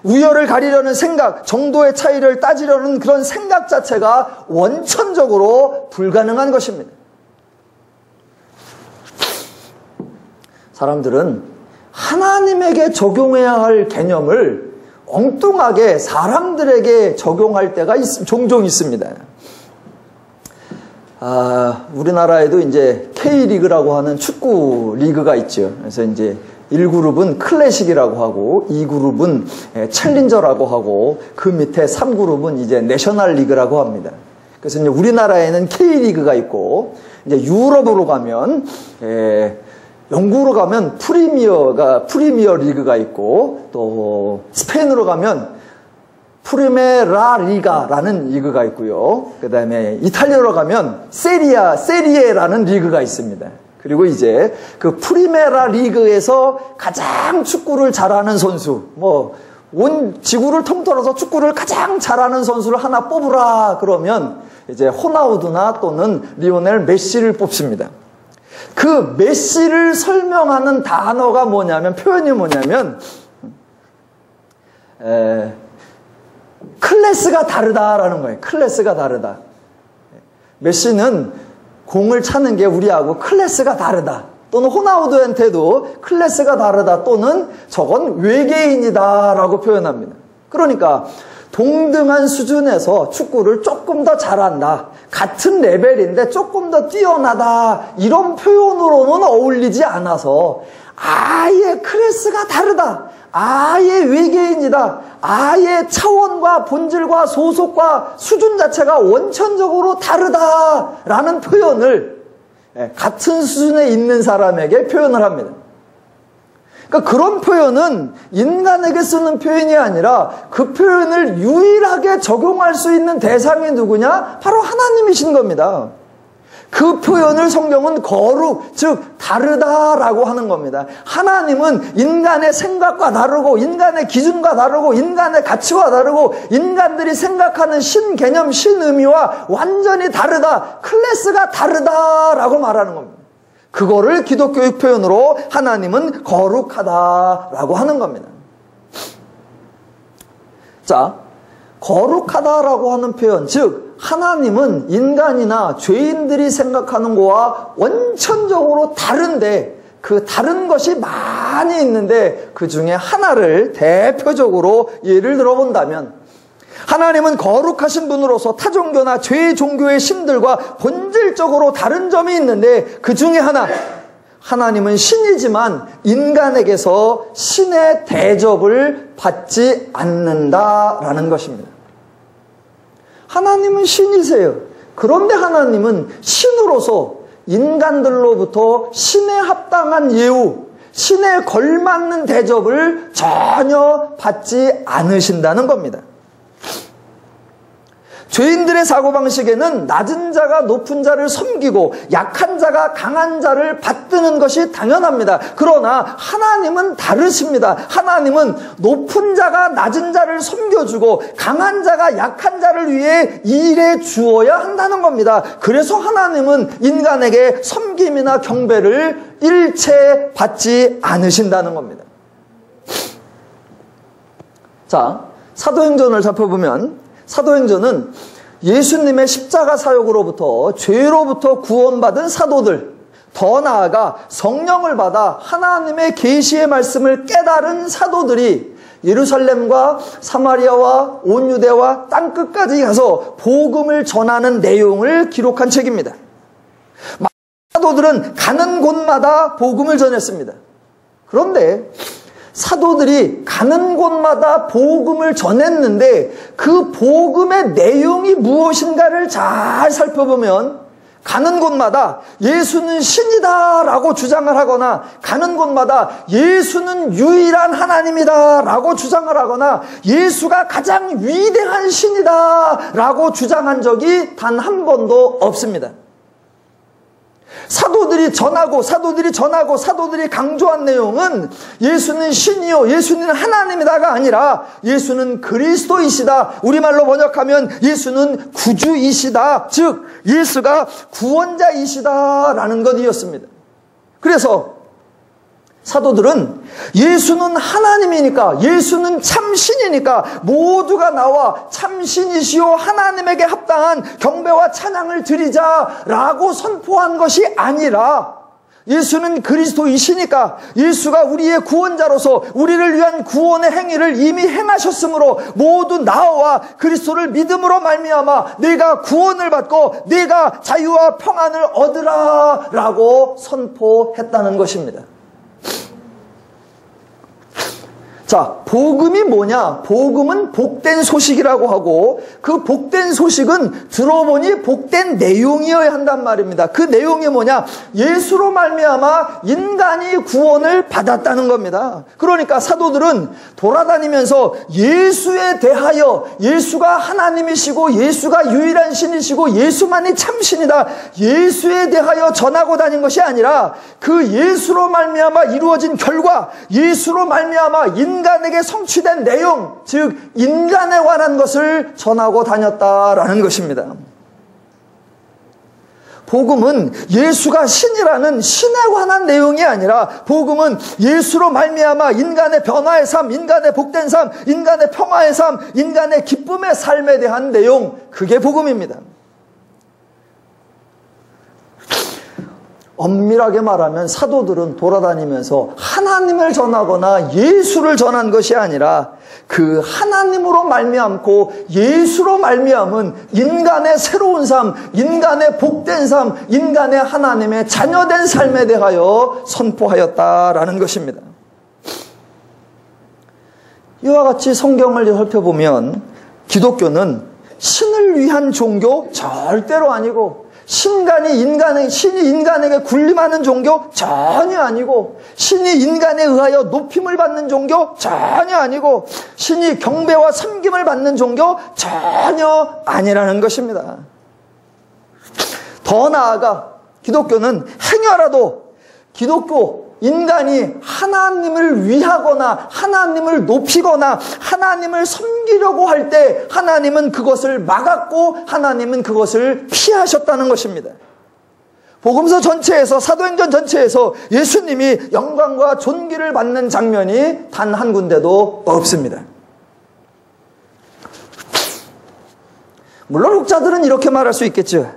우열을 가리려는 생각, 정도의 차이를 따지려는 그런 생각 자체가 원천적으로 불가능한 것입니다. 사람들은 하나님에게 적용해야 할 개념을 엉뚱하게 사람들에게 적용할 때가 종종 있습니다. 우리나라에도 이제 K리그라고 하는 축구 리그가 있죠. 그래서 이제 1그룹은 클래식이라고 하고 2그룹은 챌린저라고 하고 그 밑에 3그룹은 이제 내셔널 리그라고 합니다. 그래서 이제 우리나라에는 K리그가 있고 이제 유럽으로 가면 영국으로 가면 프리미어 리그가 있고 또 스페인으로 가면 프리메라 리가라는 리그가 있고요. 그 다음에 이탈리아로 가면 세리에라는 리그가 있습니다. 그리고 이제 그 프리메라 리그에서 가장 축구를 잘하는 선수, 온 지구를 통틀어서 축구를 가장 잘하는 선수를 하나 뽑으라 그러면 이제 호나우두나 또는 리오넬 메시를 뽑습니다. 그 메시를 설명하는 단어가 뭐냐면, 표현이 뭐냐면 클래스가 다르다라는 거예요. 클래스가 다르다. 메시는 공을 차는 게 우리하고 클래스가 다르다. 또는 호나우두한테도 클래스가 다르다. 또는 저건 외계인이다라고 표현합니다. 그러니까 동등한 수준에서 축구를 조금 더 잘한다. 같은 레벨인데 조금 더 뛰어나다. 이런 표현으로는 어울리지 않아서 아예 클래스가 다르다. 아예 외계인이다. 아예 차원과 본질과 소속과 수준 자체가 원천적으로 다르다라는 표현을 같은 수준에 있는 사람에게 표현을 합니다. 그러니까 그런 표현은 인간에게 쓰는 표현이 아니라 그 표현을 유일하게 적용할 수 있는 대상이 누구냐? 바로 하나님이신 겁니다. 그 표현을 성경은 거룩, 즉 다르다라고 하는 겁니다. 하나님은 인간의 생각과 다르고 인간의 기준과 다르고 인간의 가치와 다르고 인간들이 생각하는 신개념, 신의미와 완전히 다르다, 클래스가 다르다라고 말하는 겁니다. 그거를 기독교의 표현으로 하나님은 거룩하다라고 하는 겁니다. 자, 거룩하다라고 하는 표현, 즉 하나님은 인간이나 죄인들이 생각하는 거와 원천적으로 다른데 그 다른 것이 많이 있는데 그 중에 하나를 대표적으로 예를 들어본다면 하나님은 거룩하신 분으로서 타 종교나 죄 종교의 신들과 본질적으로 다른 점이 있는데 그 중에 하나, 하나님은 신이지만 인간에게서 신의 대접을 받지 않는다라는 것입니다. 하나님은 신이세요. 그런데 하나님은 신으로서 인간들로부터 신에 합당한 예우, 신에 걸맞는 대접을 전혀 받지 않으신다는 겁니다. 죄인들의 사고방식에는 낮은 자가 높은 자를 섬기고 약한 자가 강한 자를 받드는 것이 당연합니다. 그러나 하나님은 다르십니다. 하나님은 높은 자가 낮은 자를 섬겨주고 강한 자가 약한 자를 위해 일해 주어야 한다는 겁니다. 그래서 하나님은 인간에게 섬김이나 경배를 일체 받지 않으신다는 겁니다. 자, 사도행전을 살펴보면 사도행전은 예수님의 십자가 사역으로부터 죄로부터 구원받은 사도들, 더 나아가 성령을 받아 하나님의 계시의 말씀을 깨달은 사도들이 예루살렘과 사마리아와 온 유대와 땅끝까지 가서 복음을 전하는 내용을 기록한 책입니다. 사도들은 가는 곳마다 복음을 전했습니다. 그런데 사도들이 가는 곳마다 복음을 전했는데 그 복음의 내용이 무엇인가를 잘 살펴보면 가는 곳마다 예수는 신이다라고 주장을 하거나 가는 곳마다 예수는 유일한 하나님이다라고 주장을 하거나 예수가 가장 위대한 신이다라고 주장한 적이 단 한 번도 없습니다. 사도들이 강조한 내용은 예수는 신이요, 예수는 하나님이다가 아니라 예수는 그리스도이시다. 우리말로 번역하면 예수는 구주이시다. 즉 예수가 구원자이시다라는 것이었습니다. 그래서 사도들은 예수는 하나님이니까, 예수는 참신이니까 모두가 나와 참신이시오 하나님에게 합당한 경배와 찬양을 드리자라고 선포한 것이 아니라 예수는 그리스도이시니까 예수가 우리의 구원자로서 우리를 위한 구원의 행위를 이미 행하셨으므로 모두 나와 그리스도를 믿음으로 말미암아 네가 구원을 받고 네가 자유와 평안을 얻으라라고 선포했다는 것입니다. 자, 복음이 뭐냐? 복음은 복된 소식이라고 하고 그 복된 소식은 들어보니 복된 내용이어야 한단 말입니다. 그 내용이 뭐냐? 예수로 말미암아 인간이 구원을 받았다는 겁니다. 그러니까 사도들은 돌아다니면서 예수에 대하여 예수가 하나님이시고 예수가 유일한 신이시고 예수만이 참신이다. 예수에 대하여 전하고 다닌 것이 아니라 그 예수로 말미암아 이루어진 결과, 예수로 말미암아 인간에게 성취된 내용, 즉 인간에 관한 것을 전하고 다녔다라는 것입니다. 복음은 예수가 신이라는 신에 관한 내용이 아니라 복음은 예수로 말미암아 인간의 변화의 삶, 인간의 복된 삶, 인간의 평화의 삶, 인간의 기쁨의 삶에 대한 내용, 그게 복음입니다. 엄밀하게 말하면 사도들은 돌아다니면서 하나님을 전하거나 예수를 전한 것이 아니라 그 하나님으로 말미암고 예수로 말미암은 인간의 새로운 삶, 인간의 복된 삶, 인간의 하나님의 자녀된 삶에 대하여 선포하였다라는 것입니다. 이와 같이 성경을 살펴보면 기독교는 신을 위한 종교 절대로 아니고, 신이 인간에게 군림하는 종교 전혀 아니고, 신이 인간에 의하여 높임을 받는 종교 전혀 아니고, 신이 경배와 섬김을 받는 종교 전혀 아니라는 것입니다. 더 나아가 기독교는 행여라도 인간이 하나님을 위하거나 하나님을 높이거나 하나님을 섬기려고 할 때 하나님은 그것을 막았고 하나님은 그것을 피하셨다는 것입니다. 복음서 전체에서, 사도행전 전체에서 예수님이 영광과 존귀를 받는 장면이 단 한 군데도 없습니다. 물론 혹자들은 이렇게 말할 수 있겠죠.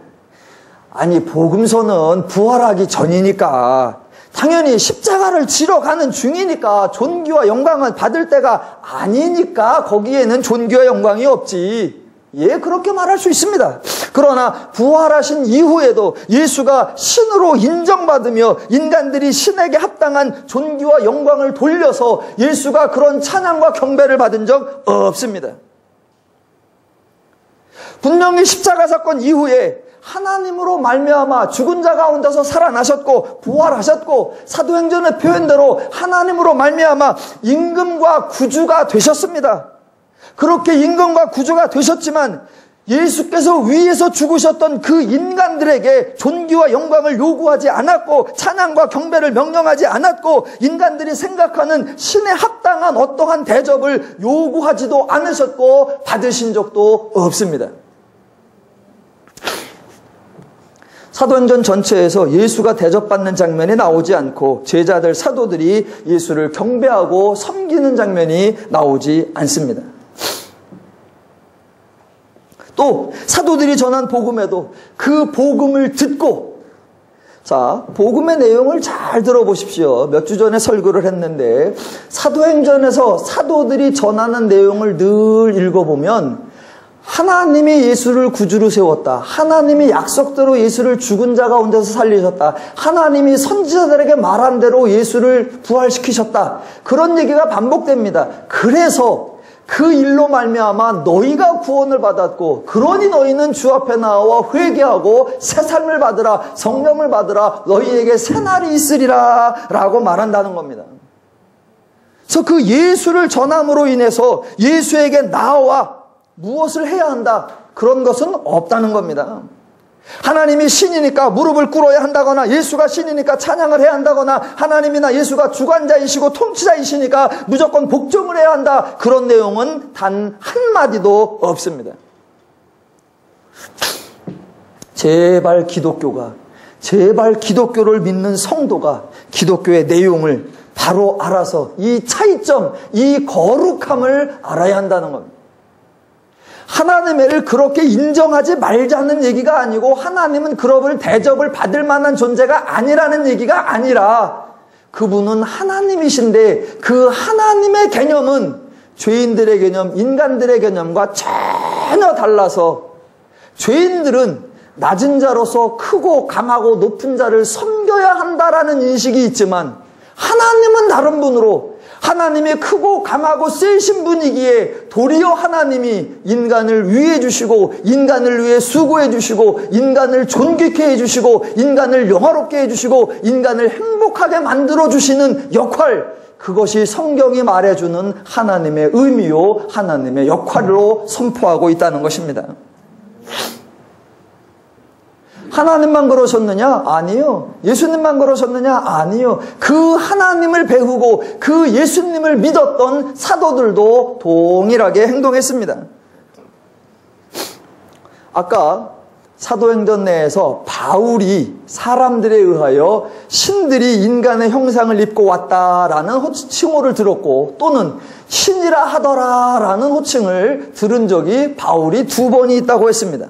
아니, 복음서는 부활하기 전이니까, 당연히 십자가를 지러 가는 중이니까 존귀와 영광은 받을 때가 아니니까 거기에는 존귀와 영광이 없지. 예, 그렇게 말할 수 있습니다. 그러나 부활하신 이후에도 예수가 신으로 인정받으며 인간들이 신에게 합당한 존귀와 영광을 돌려서 예수가 그런 찬양과 경배를 받은 적 없습니다. 분명히 십자가 사건 이후에 하나님으로 말미암아 죽은 자 가운데서 살아나셨고 부활하셨고, 사도행전의 표현대로 하나님으로 말미암아 임금과 구주가 되셨습니다. 그렇게 임금과 구주가 되셨지만 예수께서 위에서 죽으셨던 그 인간들에게 존귀와 영광을 요구하지 않았고, 찬양과 경배를 명령하지 않았고, 인간들이 생각하는 신에 합당한 어떠한 대접을 요구하지도 않으셨고 받으신 적도 없습니다. 사도행전 전체에서 예수가 대접받는 장면이 나오지 않고 제자들, 사도들이 예수를 경배하고 섬기는 장면이 나오지 않습니다. 또 사도들이 전한 복음에도 그 복음을 듣고, 자, 복음의 내용을 잘 들어보십시오. 몇 주 전에 설교를 했는데 사도행전에서 사도들이 전하는 내용을 늘 읽어보면 하나님이 예수를 구주로 세웠다, 하나님이 약속대로 예수를 죽은 자 가운데서 살리셨다, 하나님이 선지자들에게 말한 대로 예수를 부활시키셨다, 그런 얘기가 반복됩니다. 그래서 그 일로 말미암아 너희가 구원을 받았고, 그러니 너희는 주 앞에 나와 회개하고 새 삶을 받으라, 성령을 받으라, 너희에게 새 날이 있으리라 라고 말한다는 겁니다. 그래서 그 예수를 전함으로 인해서 예수에게 나와 무엇을 해야 한다, 그런 것은 없다는 겁니다. 하나님이 신이니까 무릎을 꿇어야 한다거나, 예수가 신이니까 찬양을 해야 한다거나, 하나님이나 예수가 주관자이시고 통치자이시니까 무조건 복종을 해야 한다, 그런 내용은 단 한마디도 없습니다. 제발 기독교를 믿는 성도가 기독교의 내용을 바로 알아서 이 차이점, 이 거룩함을 알아야 한다는 겁니다. 하나님을 그렇게 인정하지 말자는 얘기가 아니고, 하나님은 그런 대접을 받을 만한 존재가 아니라는 얘기가 아니라, 그분은 하나님이신데 그 하나님의 개념은 죄인들의 개념, 인간들의 개념과 전혀 달라서, 죄인들은 낮은 자로서 크고 강하고 높은 자를 섬겨야 한다라는 인식이 있지만, 하나님은 다른 분으로, 하나님이 크고 강하고 세신 분이기에 도리어 하나님이 인간을 위해 주시고, 인간을 위해 수고해 주시고, 인간을 존귀케 해 주시고, 인간을 영화롭게 해 주시고, 인간을 행복하게 만들어 주시는 역할, 그것이 성경이 말해주는 하나님의 의미요, 하나님의 역할로 선포하고 있다는 것입니다. 하나님만 그러셨느냐? 아니요. 예수님만 그러셨느냐? 아니요. 그 하나님을 배우고 그 예수님을 믿었던 사도들도 동일하게 행동했습니다. 아까 사도행전 내에서 바울이 사람들에 의하여 신들이 인간의 형상을 입고 왔다라는 칭호를 들었고, 또는 신이라 하더라라는 호칭을 들은 적이 바울이 2번이 있다고 했습니다.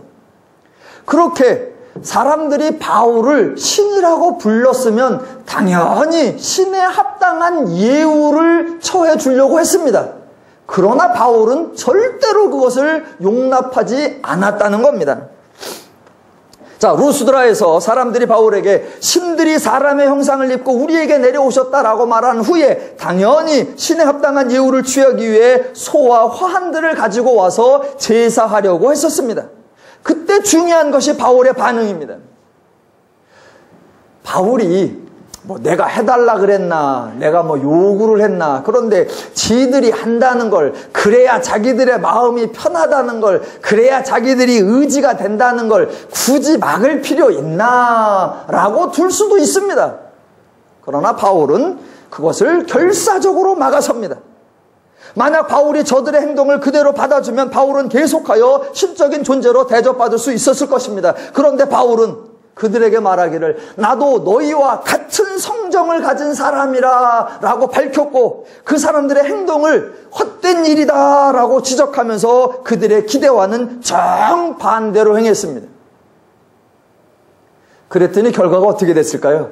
그렇게 사람들이 바울을 신이라고 불렀으면 당연히 신에 합당한 예우를 처해 주려고 했습니다. 그러나 바울은 절대로 그것을 용납하지 않았다는 겁니다. 자, 루스드라에서 사람들이 바울에게 신들이 사람의 형상을 입고 우리에게 내려오셨다라고 말한 후에 당연히 신에 합당한 예우를 취하기 위해 소와 화환들을 가지고 와서 제사하려고 했었습니다. 그때 중요한 것이 바울의 반응입니다. 바울이 내가 해달라 그랬나, 내가 요구를 했나, 그런데 지들이 한다는 걸, 그래야 자기들의 마음이 편하다는 걸, 그래야 자기들이 의지가 된다는 걸 굳이 막을 필요 있나 라고 둘 수도 있습니다. 그러나 바울은 그것을 결사적으로 막아섭니다. 만약 바울이 저들의 행동을 그대로 받아주면 바울은 계속하여 신적인 존재로 대접받을 수 있었을 것입니다. 그런데 바울은 그들에게 말하기를 나도 너희와 같은 성정을 가진 사람이라 라고 밝혔고 그 사람들의 행동을 헛된 일이다 라고 지적하면서 그들의 기대와는 정반대로 행했습니다. 그랬더니 결과가 어떻게 됐을까요?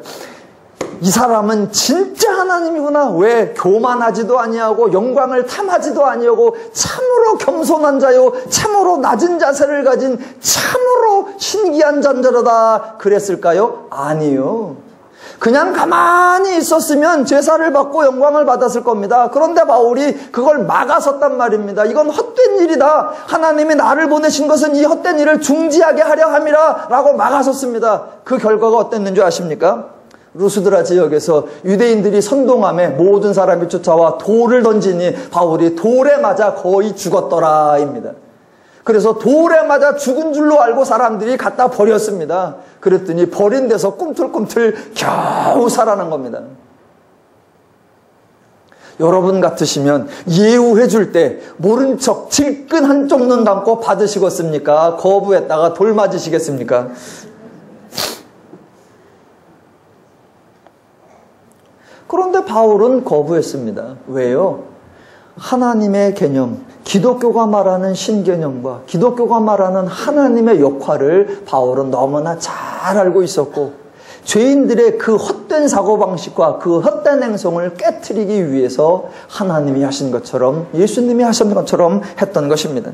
이 사람은 진짜 하나님이구나. 왜 교만하지도 아니하고 영광을 탐하지도 아니하고 참으로 겸손한 자요 참으로 낮은 자세를 가진 참으로 신기한 잔자로다 그랬을까요? 아니요. 그냥 가만히 있었으면 제사를 받고 영광을 받았을 겁니다. 그런데 바울이 그걸 막아섰단 말입니다. 이건 헛된 일이다. 하나님이 나를 보내신 것은 이 헛된 일을 중지하게 하려 함이라 라고 막아섰습니다. 그 결과가 어땠는지 아십니까? 루스드라 지역에서 유대인들이 선동함에 모든 사람이 쫓아와 돌을 던지니 바울이 돌에 맞아 거의 죽었더라입니다. 그래서 돌에 맞아 죽은 줄로 알고 사람들이 갖다 버렸습니다. 그랬더니 버린 데서 꿈틀꿈틀 겨우 살아난 겁니다. 여러분 같으시면 예우해 줄 때 모른 척 질끈 한쪽 눈 감고 받으시겠습니까? 거부했다가 돌 맞으시겠습니까? 그런데 바울은 거부했습니다. 왜요? 하나님의 개념, 기독교가 말하는 신개념과 기독교가 말하는 하나님의 역할을 바울은 너무나 잘 알고 있었고 죄인들의 그 헛된 사고방식과 그 헛된 행성을 깨트리기 위해서 하나님이 하신 것처럼 예수님이 하신 것처럼 했던 것입니다.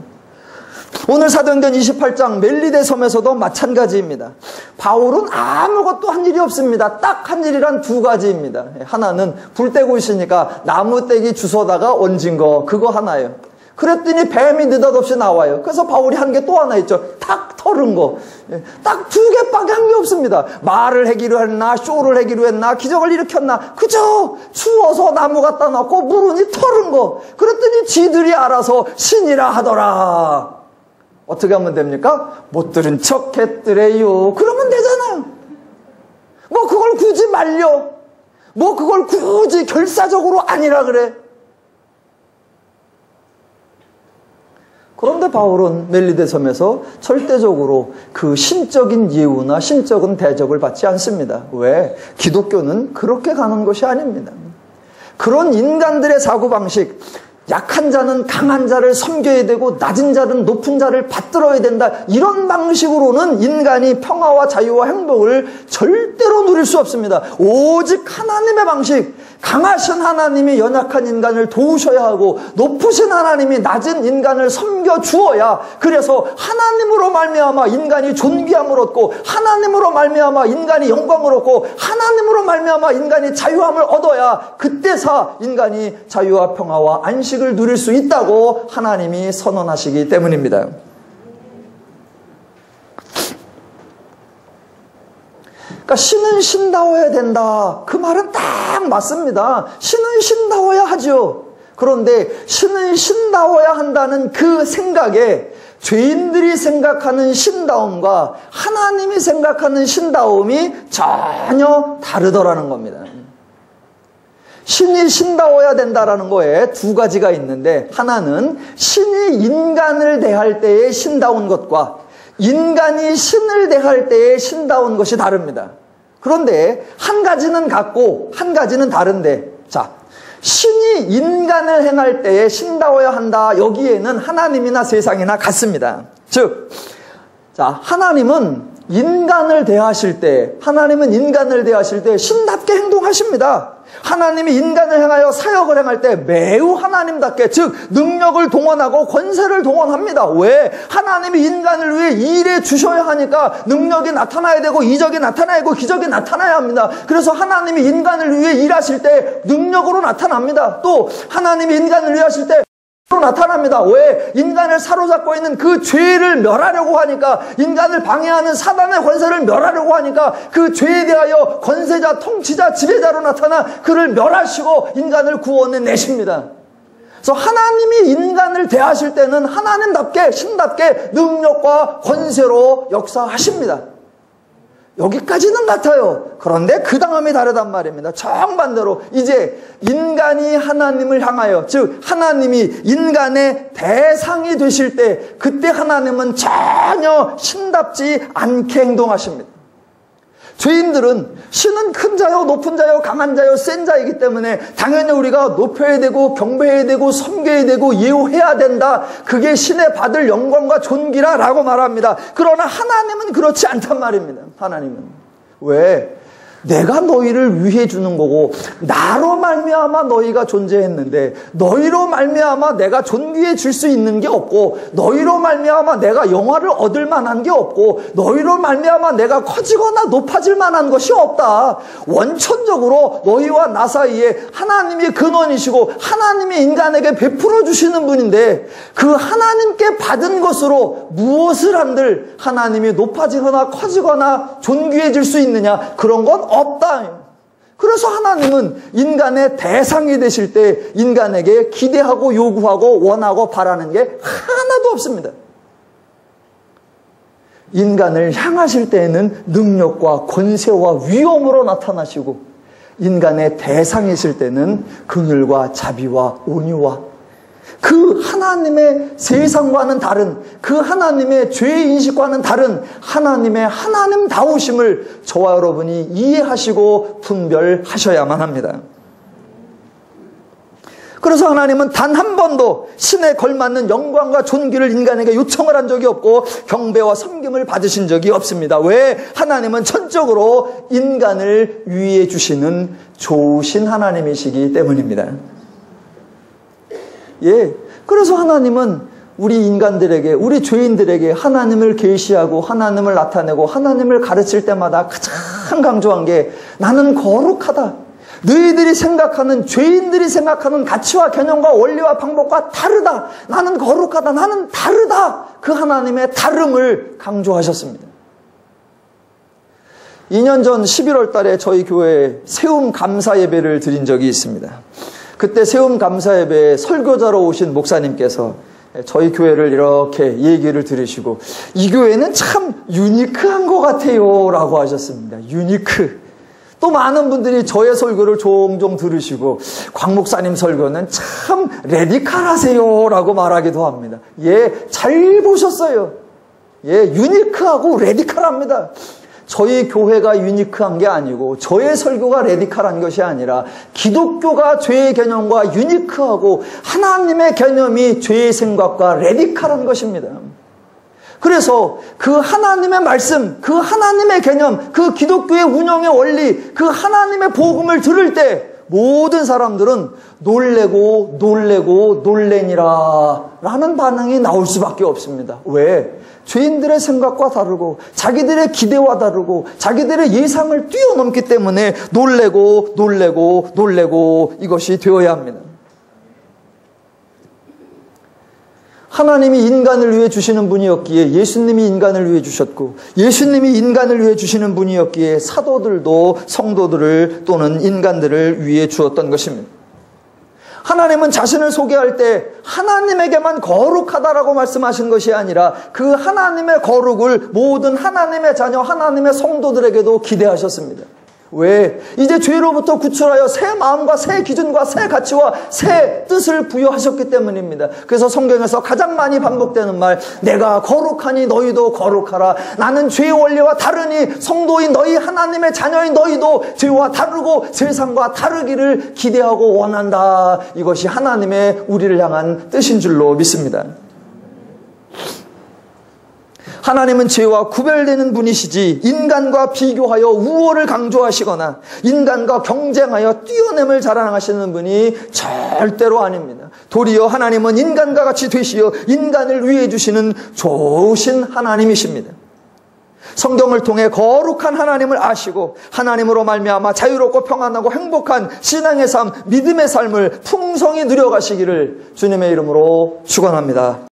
오늘 사도행전 28장 멜리데 섬에서도 마찬가지입니다. 바울은 아무것도 한 일이 없습니다. 딱 한 일이란 두 가지입니다. 하나는 불 떼고 있으니까 나무 떼기 주워다가 얹은 거, 그거 하나예요. 그랬더니 뱀이 느닷없이 나와요. 그래서 바울이 한 게 또 하나 있죠. 탁 털은 거. 딱 두 개밖에 한 게 없습니다. 말을 하기로 했나, 쇼를 하기로 했나, 기적을 일으켰나, 그저 추워서 나무 갖다 놓고 물으니 털은 거. 그랬더니 지들이 알아서 신이라 하더라. 어떻게 하면 됩니까? 못 들은 척 했더래요. 그러면 되잖아요. 뭐 그걸 굳이 말려. 뭐 그걸 굳이 결사적으로 아니라 그래. 그런데 바울은 멜리데 섬에서 절대적으로 그 신적인 예우나 신적인 대접을 받지 않습니다. 왜? 기독교는 그렇게 가는 것이 아닙니다. 그런 인간들의 사고방식, 약한 자는 강한 자를 섬겨야 되고 낮은 자는 높은 자를 받들어야 된다. 이런 방식으로는 인간이 평화와 자유와 행복을 절대로 누릴 수 없습니다. 오직 하나님의 방식, 강하신 하나님이 연약한 인간을 도우셔야 하고 높으신 하나님이 낮은 인간을 섬겨 주어야, 그래서 하나님으로 말미암아 인간이 존귀함을 얻고 하나님으로 말미암아 인간이 영광을 얻고 하나님으로 말미암아 인간이 자유함을 얻어야 그때서 인간이 자유와 평화와 안식을 누릴 수 있다고 하나님이 선언하시기 때문입니다. 그러니까 신은 신다워야 된다. 그 말은 딱 맞습니다. 신은 신다워야 하죠. 그런데 신은 신다워야 한다는 그 생각에 죄인들이 생각하는 신다움과 하나님이 생각하는 신다움이 전혀 다르더라는 겁니다. 신이 신다워야 된다라는 거에 두 가지가 있는데, 하나는 신이 인간을 대할 때의 신다운 것과 인간이 신을 대할 때의 신다운 것이 다릅니다. 그런데 한 가지는 같고 한 가지는 다른데, 자, 신이 인간을 행할 때에 신다워야 한다. 여기에는 하나님이나 세상이나 같습니다. 즉, 자, 하나님은 인간을 대하실 때 신답게 행동하십니다. 하나님이 인간을 향하여 사역을 행할 때 매우 하나님답게, 즉 능력을 동원하고 권세를 동원합니다. 왜? 하나님이 인간을 위해 일해 주셔야 하니까 능력이 나타나야 되고 이적이 나타나야 되고 기적이 나타나야 합니다. 그래서 하나님이 인간을 위해 일하실 때 능력으로 나타납니다. 또 하나님이 인간을 위해 하실 때 나타납니다. 왜? 인간을 사로잡고 있는 그 죄를 멸하려고 하니까, 인간을 방해하는 사단의 권세를 멸하려고 하니까 그 죄에 대하여 권세자, 통치자, 지배자로 나타나 그를 멸하시고 인간을 구원해 내십니다. 그래서 하나님이 인간을 대하실 때는 하나님답게, 신답게 능력과 권세로 역사하십니다. 여기까지는 같아요. 그런데 그 다음이 다르단 말입니다. 정반대로 이제 인간이 하나님을 향하여, 즉 하나님이 인간의 대상이 되실 때, 그때 하나님은 전혀 신답지 않게 행동하십니다. 죄인들은 신은 큰 자요, 높은 자요, 강한 자요, 센 자이기 때문에 당연히 우리가 높여야 되고 경배해야 되고 섬겨야 되고 예우해야 된다. 그게 신의 받을 영광과 존귀라 라고 말합니다. 그러나 하나님은 그렇지 않단 말입니다. 하나님은. 왜? 내가 너희를 위해 주는 거고, 나로 말미암아 너희가 존재했는데 너희로 말미암아 내가 존귀해질 수 있는 게 없고, 너희로 말미암아 내가 영화를 얻을 만한 게 없고, 너희로 말미암아 내가 커지거나 높아질 만한 것이 없다. 원천적으로 너희와 나 사이에 하나님이 근원이시고 하나님이 인간에게 베풀어 주시는 분인데, 그 하나님께 받은 것으로 무엇을 한들 하나님이 높아지거나 커지거나 존귀해질 수 있느냐? 그런 건 없다. 그래서 하나님은 인간의 대상이 되실 때 인간에게 기대하고 요구하고 원하고 바라는 게 하나도 없습니다. 인간을 향하실 때에는 능력과 권세와 위엄으로 나타나시고, 인간의 대상이실 때는 긍휼과 자비와 온유와 그 하나님의 세상과는 다른, 그 하나님의 죄인식과는 다른 하나님의 하나님다우심을 저와 여러분이 이해하시고 분별하셔야만 합니다. 그래서 하나님은 단 한 번도 신에 걸맞는 영광과 존귀를 인간에게 요청을 한 적이 없고 경배와 섬김을 받으신 적이 없습니다. 왜? 하나님은 전적으로 인간을 위해 주시는 좋으신 하나님이시기 때문입니다. 예, 그래서 하나님은 우리 인간들에게, 우리 죄인들에게 하나님을 계시하고 하나님을 나타내고 하나님을 가르칠 때마다 가장 강조한 게, 나는 거룩하다. 너희들이 생각하는, 죄인들이 생각하는 가치와 개념과 원리와 방법과 다르다. 나는 거룩하다. 나는 다르다. 그 하나님의 다름을 강조하셨습니다. 2년 전 11월 달에 저희 교회에 세움 감사 예배를 드린 적이 있습니다. 그때 세움 감사 예배에 설교자로 오신 목사님께서 저희 교회를 이렇게 얘기를 들으시고, 이 교회는 참 유니크한 것 같아요 라고 하셨습니다. 유니크. 또 많은 분들이 저의 설교를 종종 들으시고, 광 목사님 설교는 참 레디칼하세요 라고 말하기도 합니다. 예, 잘 보셨어요. 예, 유니크하고 레디칼합니다. 저희 교회가 유니크한 게 아니고, 저의 설교가 레디칼한 것이 아니라, 기독교가 죄의 개념과 유니크하고 하나님의 개념이 죄의 생각과 레디칼한 것입니다. 그래서 그 하나님의 말씀, 그 하나님의 개념, 그 기독교의 운영의 원리, 그 하나님의 복음을 들을 때 모든 사람들은 놀래고 놀래니라 라는 반응이 나올 수밖에 없습니다. 왜? 죄인들의 생각과 다르고 자기들의 기대와 다르고 자기들의 예상을 뛰어넘기 때문에 놀래고 이것이 되어야 합니다. 하나님이 인간을 위해 주시는 분이었기에 예수님이 인간을 위해 주셨고, 예수님이 인간을 위해 주시는 분이었기에 사도들도 성도들을 또는 인간들을 위해 주었던 것입니다. 하나님은 자신을 소개할 때 하나님에게만 거룩하다라고 말씀하신 것이 아니라 그 하나님의 거룩을 모든 하나님의 자녀, 하나님의 성도들에게도 기대하셨습니다. 왜? 이제 죄로부터 구출하여 새 마음과 새 기준과 새 가치와 새 뜻을 부여하셨기 때문입니다. 그래서 성경에서 가장 많이 반복되는 말, 내가 거룩하니 너희도 거룩하라. 나는 죄의 원리와 다르니 성도인 너희, 하나님의 자녀인 너희도 죄와 다르고 세상과 다르기를 기대하고 원한다. 이것이 하나님의 우리를 향한 뜻인 줄로 믿습니다. 하나님은 죄와 구별되는 분이시지 인간과 비교하여 우월을 강조하시거나 인간과 경쟁하여 뛰어냄을 자랑하시는 분이 절대로 아닙니다. 도리어 하나님은 인간과 같이 되시어 인간을 위해 주시는 좋으신 하나님이십니다. 성경을 통해 거룩한 하나님을 아시고 하나님으로 말미암아 자유롭고 평안하고 행복한 신앙의 삶, 믿음의 삶을 풍성히 누려가시기를 주님의 이름으로 축원합니다.